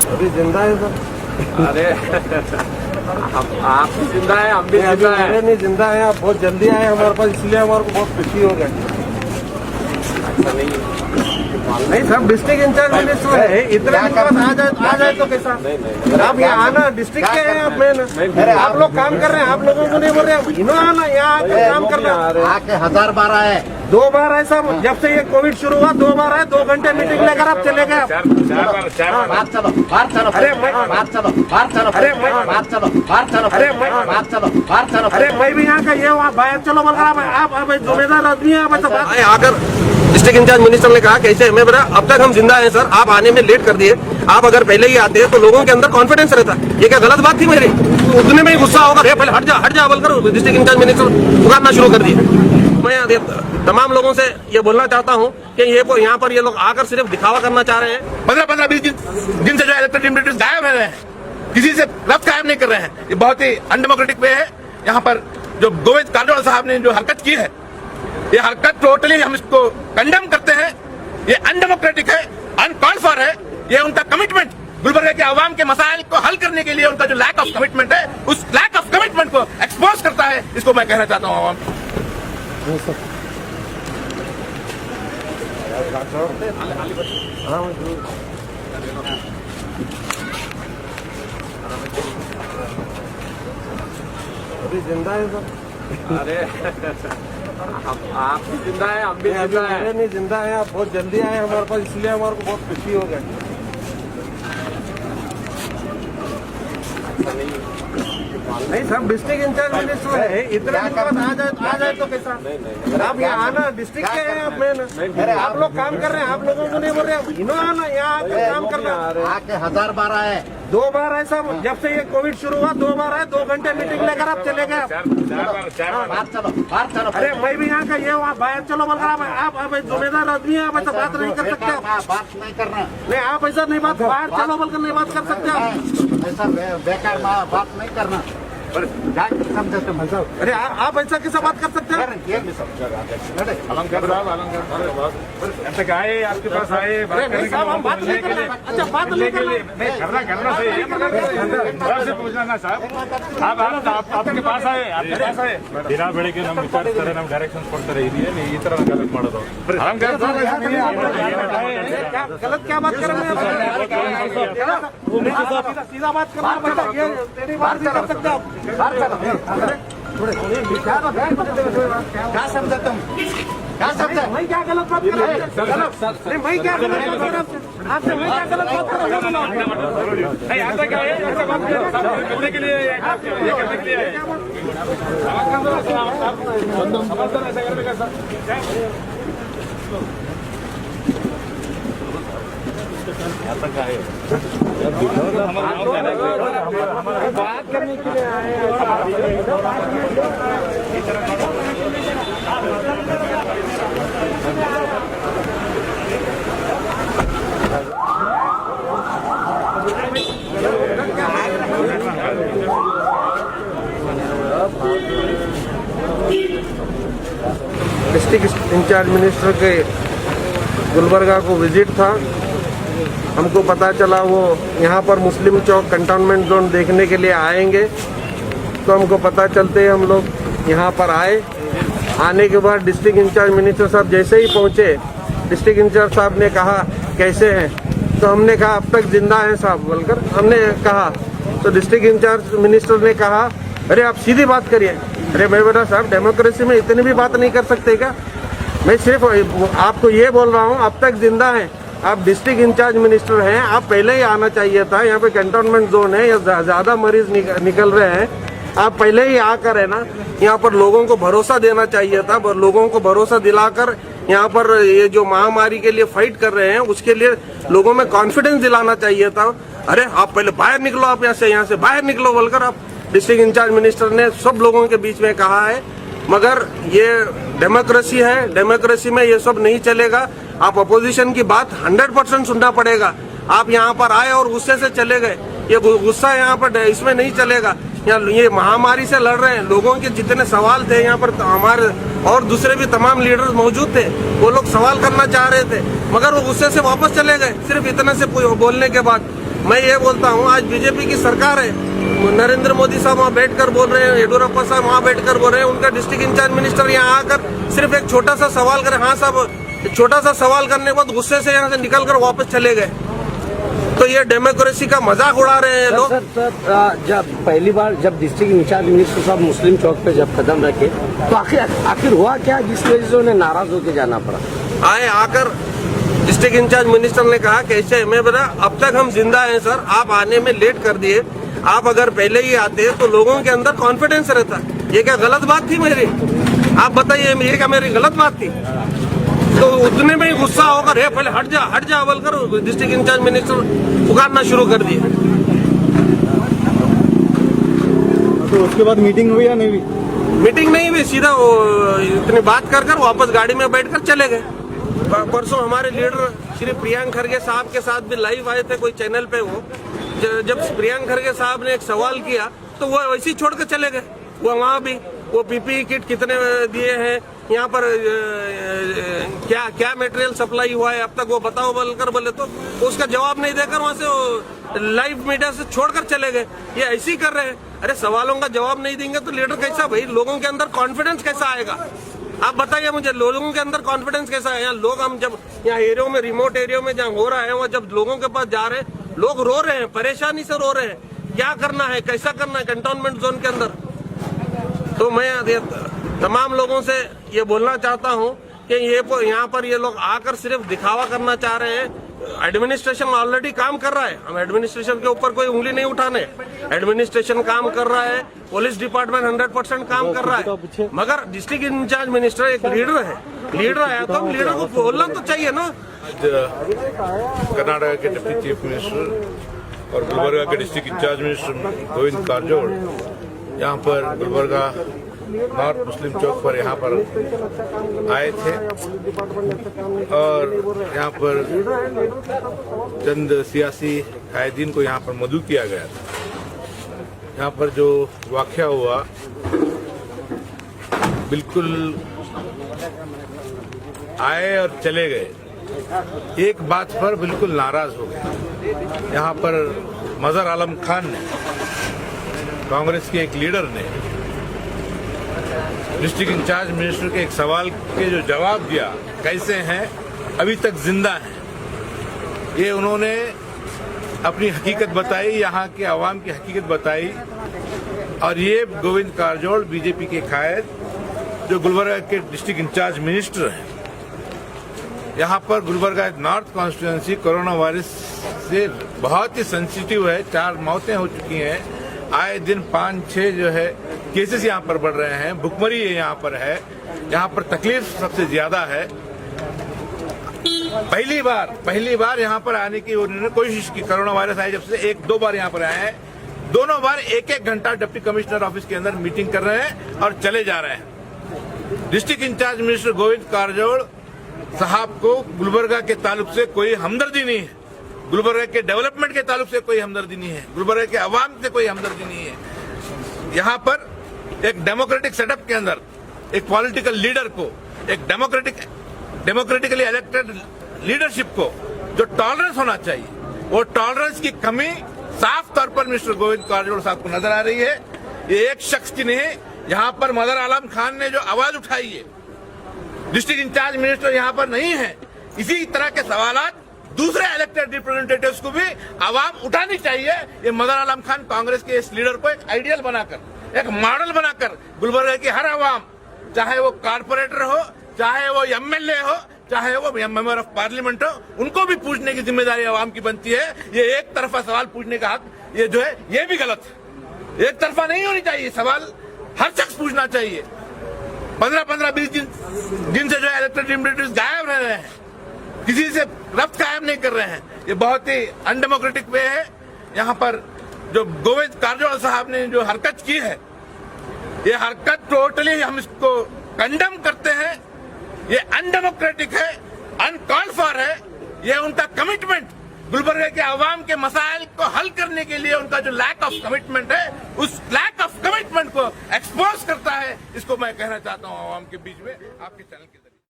अभी जिंदा है सर। अरे आप भी जिंदा है, हम भी जिंदा है। अरे नहीं जिंदा है, आप बहुत जल्दी आए हमारे पास, इसलिए हमारे को बहुत खुशी हो गई। ऐसा नहीं सब डिस्ट्रिक्ट इंचार्ज मिनिस्टर है, इतना आ जाए तो कैसा। आप यहाँ आना, डिस्ट्रिक्ट के हैं आप मेन, आप लोग काम कर रहे हैं, आप लोगों को नहीं बोल रहे, इन्होंने आना यहाँ काम करना। आके 1000 बार आए, 2 बार है साहब, जब से ये कोविड शुरू हुआ 2 बार आए, 2 घंटे मीटिंग लेकर आप चले गए। बात चलो, बात चलो, अरे बात चलो, बात चलो, अरे बात चलो, बात चलो, अरे बात चलो, बात चलो। अरे मैं भी यहाँ का ये हुआ, बाहर चलो बोल आप जिम्मेदार आदमी है, आप आकर डिस्ट्रिक्ट इंचार्ज मिनिस्टर ने कहा कैसे मैं बोला अब तक हम जिंदा हैं सर, आप आने में लेट कर दिए, आप अगर पहले ही आते तो लोगों के अंदर कॉन्फिडेंस रहता। ये क्या गलत बात थी मेरी? उतने में ही गुस्सा होगा, पहले हट जा बोलकर डिस्ट्रिक्ट इंचार्ज मिनिस्टर पुकारना शुरू कर दिए। मैं तमाम लोगों से ये बोलना चाहता हूँ कि ये यहाँ पर ये लोग आकर सिर्फ दिखावा करना चाह रहे हैं। 15-20 दिन से जो इलेक्टेड रिप्रेजेंटेटिव्स गायब रह रहे हैं, किसी से रब्त कायम नहीं कर रहे हैं, ये बहुत ही अनडेमोक्रेटिक वे है। यहाँ पर जो गोविंद कांडोल साहब ने जो हरकत की है, ये हरकत टोटली हम इसको कंडेम करते हैं। ये अनडेमोक्रेटिक है, अनकॉल्ड फॉर है। ये उनका कमिटमेंट गुलबर्गा के आवाम के मसाइल को हल करने के लिए उनका जो लैक ऑफ कमिटमेंट है, उस लैक ऑफ कमिटमेंट को एक्सपोज करता है। इसको मैं कहना चाहता हूँ आवाम। अभी जिंदा है सर। अरे आप भी जिंदा है, हम भी जिंदा है। अरे नहीं जिंदा है, आप बहुत जल्दी आए हमारे पास, इसलिए हमारे को बहुत खुशी हो गई। नहीं सब डिस्ट्रिक्ट इंचार्ज मिनिस्टर है, इतना आ जाए तो कैसा। आप यहाँ आना, डिस्ट्रिक्ट के हैं आप मेन, आप लोग काम कर रहे हैं, आप लोगों को नहीं बोल रहे, इन्होंने आना यहाँ काम करना। आके 1000 बार आए, 2 बार है साहब, जब से ये कोविड शुरू हुआ 2 बार आए, 2 घंटे मीटिंग लेकर आप चले गए। बात चलो, बात चलो। अरे मैं भी यहाँ का ये हुआ, बाहर चलो बोलकर आप जिम्मेदार आदमी है, आप ऐसा बात नहीं कर सकते। बात नहीं करना, नहीं आप ऐसा नहीं बात, बाहर चलो बोलकर नहीं बात कर सकते आप। ऐसा बेकार बात नहीं करना। समझे तुम? अरे आप ऐसा कैसा बात कर सकते हैं? तक आए, आपके पास आए, अरे नहीं साहब हम बात नहीं कर रहे। अच्छा बात नहीं कर रहे, करना सही है, से पूछना ना साहब। आप आपके पास आए, ದಿನ ಬೆಳಿಗ್ಗೆ ನಮ್ಗೆ ವಿಚಾರಿಸ್ತಾರೆ, ನಮ್ಗೆ ಡೈರೆಕ್ಷನ್ಸ್ ಕೊಡ್ತಾರೆ, ಇದೇನು ಈ ತರ ಗಲತ್ ಮಾಡೋದು? गलत क्या बात कर रहे हैं? सीधा बात करना, तेरी बात नहीं कर सकते आप। क्या समझे तुम? क्या समझे? मैं क्या गलत बात कर रहा हूँ? नहीं मैं क्या गलत बात कर रहा हूँ? आपसे मैं क्या गलत बात कर रहा हूँ? नहीं आता क्या है, ऐसा बात करने के लिए ये करने के लिए समर्थन ऐसा करने का सर बात करने के लिए आए डिस्ट्रिक्ट इंचार्ज मिनिस्टर के गुलबर्गा को विजिट था। हमको पता चला वो यहाँ पर मुस्लिम चौक कंटोनमेंट जोन देखने के लिए आएंगे, तो हमको पता चलते हम लोग यहाँ पर आए। आने के बाद डिस्ट्रिक्ट इंचार्ज मिनिस्टर साहब जैसे ही पहुँचे, डिस्ट्रिक्ट इंचार्ज साहब ने कहा कैसे हैं, तो हमने कहा अब तक जिंदा हैं साहब बोलकर हमने कहा। तो डिस्ट्रिक्ट इंचार्ज मिनिस्टर ने कहा अरे आप सीधी बात करिए। अरे मैं बोला साहब डेमोक्रेसी में इतनी भी बात नहीं कर सकते क्या? मैं सिर्फ आपको ये बोल रहा हूँ अब तक जिंदा हैं। आप डिस्ट्रिक्ट इंचार्ज मिनिस्टर हैं, आप पहले ही आना चाहिए था। यहाँ पे कंटोनमेंट जोन है, या ज़्यादा मरीज निकल रहे हैं, आप पहले ही आकर है ना यहाँ पर लोगों को भरोसा देना चाहिए था। लोगों को भरोसा दिलाकर यहाँ पर ये जो महामारी के लिए फाइट कर रहे हैं उसके लिए लोगों में कॉन्फिडेंस दिलाना चाहिए था। अरे आप पहले बाहर निकलो, आप यहाँ से बाहर निकलो बोलकर आप डिस्ट्रिक्ट इंचार्ज मिनिस्टर ने सब लोगों के बीच में कहा है। मगर ये डेमोक्रेसी है, डेमोक्रेसी में ये सब नहीं चलेगा। आप अपोजिशन की बात 100% सुनना पड़ेगा। आप यहाँ पर आए और गुस्से से चले गए, ये गुस्सा यहाँ पर इसमें नहीं चलेगा। यहाँ ये महामारी से लड़ रहे हैं, लोगों के जितने सवाल थे यहाँ पर हमारे और दूसरे भी तमाम लीडर्स मौजूद थे, वो लोग सवाल करना चाह रहे थे मगर वो गुस्से से वापस चले गए सिर्फ इतना से बोलने के बाद। मैं ये बोलता हूँ, आज बीजेपी की सरकार है, नरेंद्र मोदी साहब वहाँ बैठकर बोल रहे हैं, येडियुरप्पा साहब वहाँ बैठकर बोल रहे हैं, उनका डिस्ट्रिक्ट इंचार्ज मिनिस्टर यहाँ आकर सिर्फ एक छोटा सा सवाल करे, हाँ साहब, छोटा सा सवाल करने के बाद गुस्से से यहाँ से निकल कर वापस चले गए। तो ये डेमोक्रेसी का मजाक उड़ा रहे हैं लोग। सर, जब पहली बार जब डिस्ट्रिक्ट इंचार्ज मिनिस्टर साहब मुस्लिम चौक पे जब कदम रखे तो आखिर हुआ क्या जिस वजह से उन्हें नाराज होकर जाना पड़ा? आए आकर डिस्ट्रिक्ट इंचार्ज मिनिस्टर ने कहा कैसे मैं बोला अब तक हम जिंदा हैं सर, आप आने में लेट कर दिए, आप अगर पहले ही आते तो लोगों के अंदर कॉन्फिडेंस रहता। ये क्या गलत बात थी मेरी? आप बताइए, ये क्या मेरी गलत बात थी? तो उतने में ही गुस्सा होकर है पहले हट जा बोलकर डिस्ट्रिक्ट इंचार्ज मिनिस्टर पुकारना शुरू कर दिए। तो उसके बाद मीटिंग हुई या नहीं हुई? मीटिंग नहीं हुई, सीधा इतनी बात कर वापस गाड़ी में बैठकर चले गए। परसों हमारे लीडर श्री प्रियंक खरगे साहब के साथ भी लाइव आए थे कोई चैनल पे। वो जब प्रियंक खरगे साहब ने एक सवाल किया तो वो वैसे ही छोड़ कर चले गए। वो वहाँ भी वो पीपीई किट कितने दिए हैं, यहाँ पर क्या मटेरियल सप्लाई हुआ है अब तक वो बताओ बोलकर बोले तो उसका जवाब नहीं देकर वहाँ से लाइव मीडिया से छोड़कर चले गए। ये ऐसे ही कर रहे हैं। अरे सवालों का जवाब नहीं देंगे तो लीडर कैसा, भाई लोगों के अंदर कॉन्फिडेंस कैसा आएगा? आप बताइए मुझे, लोगों के अंदर कॉन्फिडेंस कैसा है? यहाँ लोग, हम जब यहाँ एरियो में, रिमोट एरियो में जहाँ हो रहा है वहाँ जब लोगों के पास जा रहे हैं, लोग रो रहे हैं, परेशानी से रो रहे हैं, क्या करना है, कैसा करना है कंटोनमेंट जोन के अंदर। तो मैं तमाम लोगों से ये बोलना चाहता हूँ कि यहाँ पर ये लोग आकर सिर्फ दिखावा करना चाह रहे हैं। एडमिनिस्ट्रेशन ऑलरेडी काम कर रहा है, हम एडमिनिस्ट्रेशन के ऊपर कोई उंगली नहीं उठाने। एडमिनिस्ट्रेशन काम कर रहा है, पुलिस डिपार्टमेंट 100% काम कर रहा है, मगर डिस्ट्रिक्ट इंचार्ज मिनिस्टर एक लीडर है, लीडर है तो लीडर को बोलना तो चाहिए ना। कर्नाटक के डिप्टी चीफ मिनिस्टर और गुलबर्गा के डिस्ट्रिक्ट इंचार्ज मिनिस्टर गोविंद कारजोड़ यहाँ पर गुलबर्गा नॉर्थ मुस्लिम चौक पर यहाँ पर आए थे और यहाँ पर चंद सियासी कायदीन को यहाँ पर मदऊ किया गया था। यहाँ पर जो वाकया हुआ बिल्कुल आए और चले गए, एक बात पर बिल्कुल नाराज हो गए। यहाँ पर मजहर आलम खान ने, कांग्रेस के एक लीडर ने डिस्ट्रिक्ट इंचार्ज मिनिस्टर के एक सवाल के जो जवाब दिया, कैसे हैं, अभी तक जिंदा हैं, ये उन्होंने अपनी हकीकत बताई, यहाँ के आवाम की हकीकत बताई। और ये गोविंद कारजोड़ बीजेपी के कायद जो गुलबर्गा के डिस्ट्रिक्ट इंचार्ज मिनिस्टर हैं, यहाँ पर Gulbarga north constituency corona virus से बहुत ही सेंसिटिव है, 4 मौतें हो चुकी हैं, आए दिन 5-6 जो है केसेस यहाँ पर बढ़ रहे हैं, भुखमरी यहाँ पर है, यहाँ पर तकलीफ सबसे ज्यादा है। पहली बार यहाँ पर आने की उन्होंने कोशिश की, कोरोना वायरस आए जब से 1-2 बार यहाँ पर आए हैं, दोनों बार 1-1 घंटा डिप्टी कमिश्नर ऑफिस के अंदर मीटिंग कर रहे हैं और चले जा रहे हैं। डिस्ट्रिक्ट इंचार्ज मिनिस्टर गोविंद कारजोड़ साहब को गुलबर्गा के ताल्लुक से कोई हमदर्दी नहीं है, गुलबर्गा के डेवलपमेंट के ताल्लुक से कोई हमदर्दी नहीं है, गुलबर्गा के अवाम से कोई हमदर्दी नहीं है। यहाँ पर एक डेमोक्रेटिक सेटअप के अंदर एक पॉलिटिकल लीडर को, एक डेमोक्रेटिकली इलेक्टेड लीडरशिप को जो टॉलरेंस होना चाहिए, वो टॉलरेंस की कमी साफ तौर पर मिस्टर गोविंद कारजोड़ साहब को नजर आ रही है। ये एक शख्स की नहीं, यहाँ पर मजहर आलम खान ने जो आवाज उठाई है, डिस्ट्रिक्ट इंचार्ज मिनिस्टर यहाँ पर नहीं है, इसी तरह के सवालात दूसरे इलेक्टेड रिप्रेजेंटेटिव्स को भी आवाम उठानी चाहिए। ये मजहर आलम खान कांग्रेस के इस लीडर को एक आइडियल बनाकर, एक मॉडल बनाकर गुलबर्गा की हर आवाम, चाहे वो कारपोरेटर हो, चाहे वो एमएलए हो, चाहे वो मेंबर ऑफ पार्लियामेंट हो, उनको भी पूछने की जिम्मेदारी आवाम की बनती है। ये एक तरफा सवाल पूछने का हक ये जो है ये भी गलत है, एक तरफा नहीं होनी चाहिए, सवाल हर शख्स पूछना चाहिए। 15-20 दिन से जो है इलेक्टेड रिप्रेजेंटेटिव्स गायब रह रहे हैं, किसी से रब्त कायम नहीं कर रहे हैं, ये बहुत ही अनडेमोक्रेटिक वे है। यहाँ पर जो गोविंद कारजोड़ साहब ने जो हरकत की है, ये हरकत टोटली हम इसको कंडेम करते हैं, ये अनडेमोक्रेटिक है, अनकॉल्ड फॉर है। ये उनका कमिटमेंट गुलबर्गा के आवाम के मसाइल को हल करने के लिए उनका जो लैक ऑफ कमिटमेंट है, उस लैक ऑफ कमिटमेंट को एक्सपोज करता है। इसको मैं कहना चाहता हूँ आवाम के बीच में, आपके चैनल के